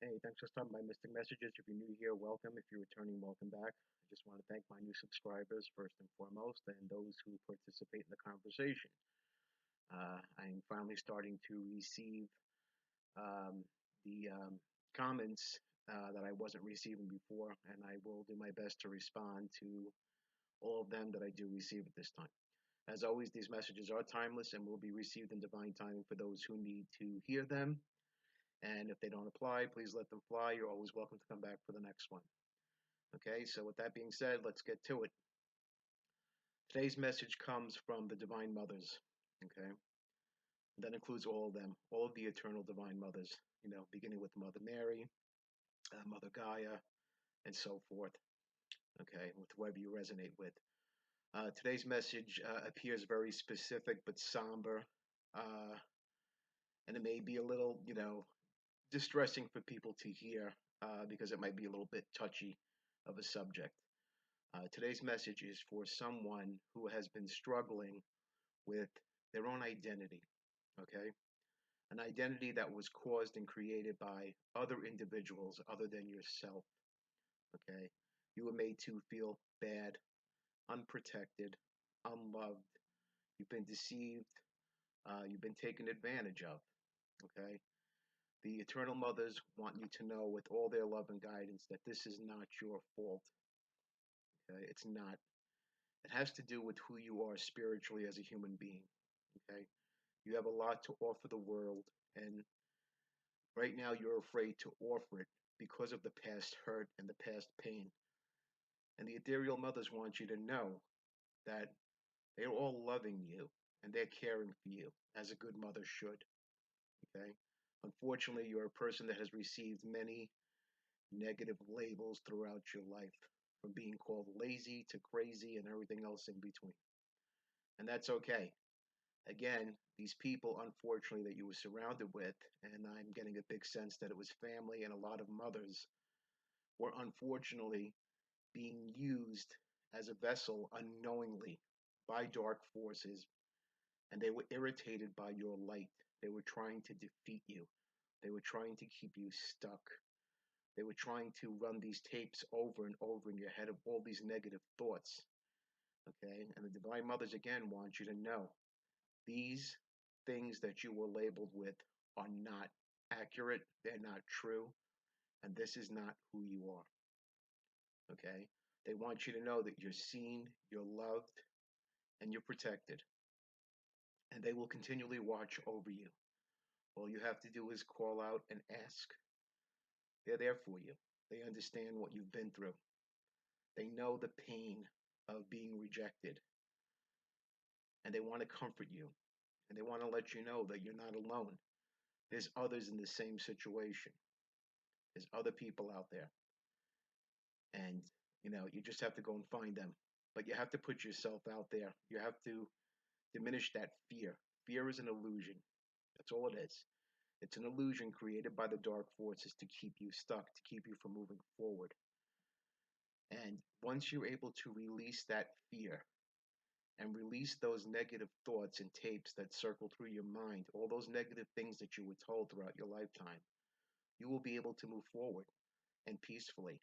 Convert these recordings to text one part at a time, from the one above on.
Hey, thanks for stopping by Mystic Messages. If you're new here, welcome. If you're returning, welcome back. I just want to thank my new subscribers first and foremost, and those who participate in the conversation. I'm finally starting to receive um, the comments that I wasn't receiving before, and I will do my best to respond to all of them that I do receive at this time. As always, these messages are timeless and will be received in divine timing for those who need to hear them. And if they don't apply, please let them fly. You're always welcome to come back for the next one. Okay, so with that being said, let's get to it. Today's message comes from the Divine Mothers. Okay, that includes all of them, all of the eternal Divine Mothers, beginning with Mother Mary, Mother Gaia, and so forth. Okay, with whoever you resonate with. Today's message appears very specific but somber, uh, and it may be a little, distressing for people to hear because it might be a little bit touchy of a subject. Today's message is for someone who has been struggling with their own identity, okay? An identity that was caused and created by other individuals other than yourself, okay? You were made to feel bad, unprotected, unloved. You've been deceived. You've been taken advantage of, okay? The Eternal Mothers want you to know with all their love and guidance that this is not your fault, okay? It's not. It has to do with who you are spiritually as a human being. Okay. You have a lot to offer the world, and right now you're afraid to offer it because of the past hurt and the past pain. And the ethereal mothers want you to know that they're all loving you and they're caring for you as a good mother should. Okay. Unfortunately, you're a person that has received many negative labels throughout your life, from being called lazy to crazy and everything else in between. And that's okay. Again, these people, unfortunately, that you were surrounded with, and I'm getting a big sense that it was family and a lot of mothers, were unfortunately being used as a vessel unknowingly by dark forces, and they were irritated by your light. They were trying to defeat you, they were trying to keep you stuck. They were trying to run these tapes over and over in your head of all these negative thoughts. Okay? And the Divine Mothers, again, want you to know these things that you were labeled with are not accurate, they're not true, and this is not who you are. Okay? They want you to know that you're seen, you're loved, and you're protected. And they will continually watch over you. All you have to do is call out and ask. They're there for you. They understand what you've been through. They know the pain of being rejected. And they want to comfort you. And they want to let you know that you're not alone. There's others in the same situation. There's other people out there. And, you just have to go and find them. But you have to put yourself out there. You have to diminish that fear. Fear is an illusion. That's all it is. It's an illusion created by the dark forces to keep you stuck, to keep you from moving forward. And once you're able to release that fear and release those negative thoughts and tapes that circle through your mind, all those negative things that you were told throughout your lifetime, you will be able to move forward and peacefully.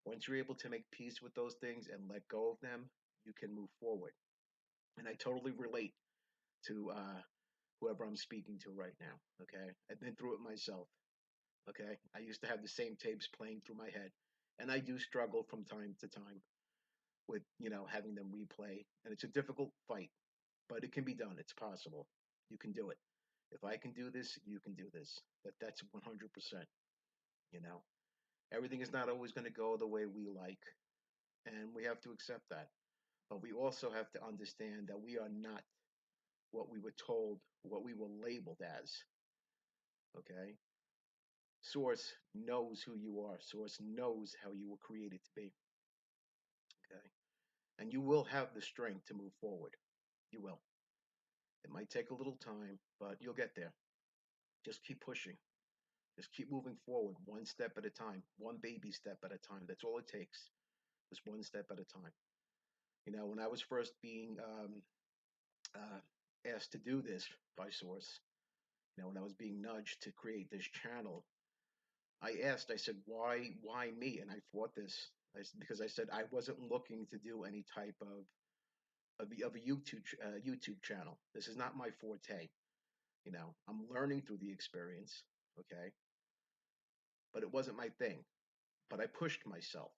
Once you're able to make peace with those things and let go of them, you can move forward. And I totally relate to whoever I'm speaking to right now. Okay. I've been through it myself. Okay. I used to have the same tapes playing through my head. And I do struggle from time to time with, having them replay. And it's a difficult fight, but it can be done. It's possible. You can do it. If I can do this, you can do this. That's 100%. You know, everything is not always going to go the way we like, and we have to accept that. But we also have to understand that we are not what we were told, what we were labeled as. Okay? Source knows who you are, Source knows how you were created to be. Okay? And you will have the strength to move forward. You will. It might take a little time, but you'll get there. Just keep pushing. Just keep moving forward, one step at a time, one baby step at a time. That's all it takes. Just one step at a time. When I was first being asked to do this by Source, when I was being nudged to create this channel, I said, why me? And I fought this because I said I wasn't looking to do any type of a YouTube channel. This is not my forte. I'm learning through the experience, okay? But it wasn't my thing. But I pushed myself.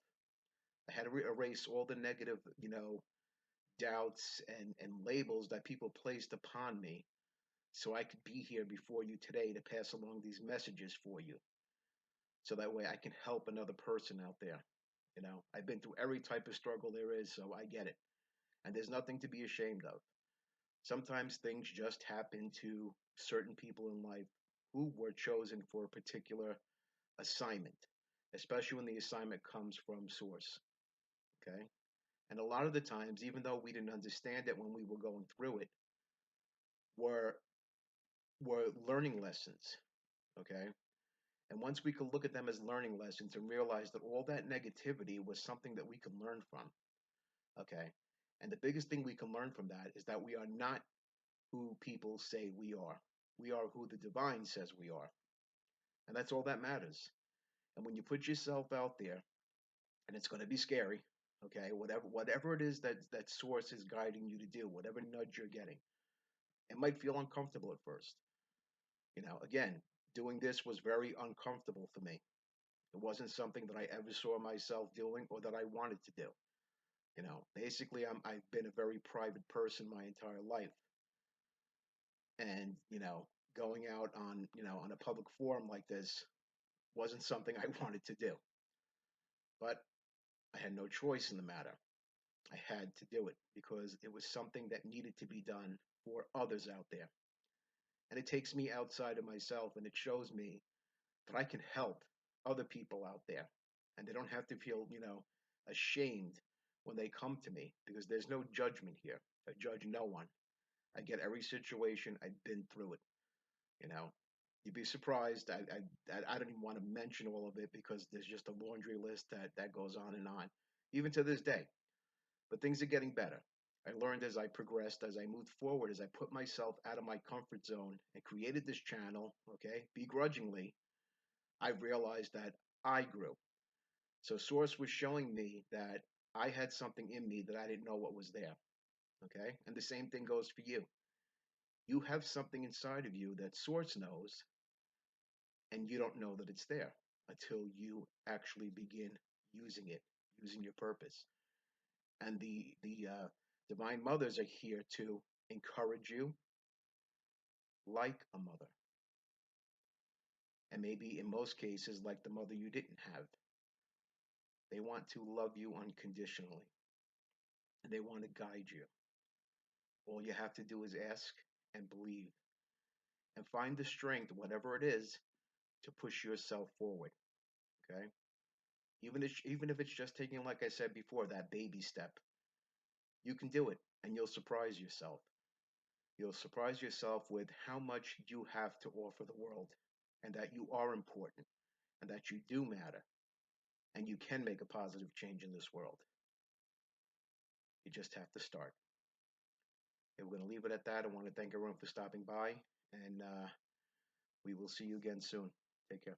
I had to erase all the negative, doubts and labels that people placed upon me so I could be here before you today to pass along these messages for you. So that way I can help another person out there. I've been through every type of struggle there is, so I get it. And there's nothing to be ashamed of. Sometimes things just happen to certain people in life who were chosen for a particular assignment, especially when the assignment comes from source. Okay. And a lot of the times, even though we didn't understand it when we were going through it, were were learning lessons. Okay. And once we could look at them as learning lessons and realize that all that negativity was something that we could learn from. Okay. And the biggest thing we can learn from that is that we are not who people say we are. We are who the divine says we are. And that's all that matters. And when you put yourself out there, and it's going to be scary, okay, whatever it is that source is guiding you to do, whatever nudge you're getting, it might feel uncomfortable at first. Again, doing this was very uncomfortable for me. It wasn't something that I ever saw myself doing or that I wanted to do. Basically, I've been a very private person my entire life, and going out on a public forum like this wasn't something I wanted to do. But I had no choice in the matter. I had to do it because it was something that needed to be done for others out there. And it takes me outside of myself and it shows me that I can help other people out there. And they don't have to feel, ashamed when they come to me because there's no judgment here. I judge no one. I get every situation. I've been through it. You know, you'd be surprised. I don't even want to mention all of it because there's just a laundry list that goes on and on, even to this day. But things are getting better. I learned as I progressed, as I moved forward, as I put myself out of my comfort zone and created this channel, okay, begrudgingly, I realized that I grew. So Source was showing me that I had something in me that I didn't know what was there, okay? And the same thing goes for you. You have something inside of you that Source knows, and you don't know that it's there until you actually begin using it, using your purpose. And the divine mothers are here to encourage you like a mother, and maybe in most cases like the mother you didn't have. They want to love you unconditionally, and they want to guide you. All you have to do is ask and believe and find the strength, whatever it is, to push yourself forward. Okay, even if it's just taking, like I said before, that baby step, you can do it, and you'll surprise yourself. You'll surprise yourself with how much you have to offer the world, and that you are important, and that you do matter, and you can make a positive change in this world. You just have to start. And we're going to leave it at that. I want to thank everyone for stopping by, and we will see you again soon. Take care.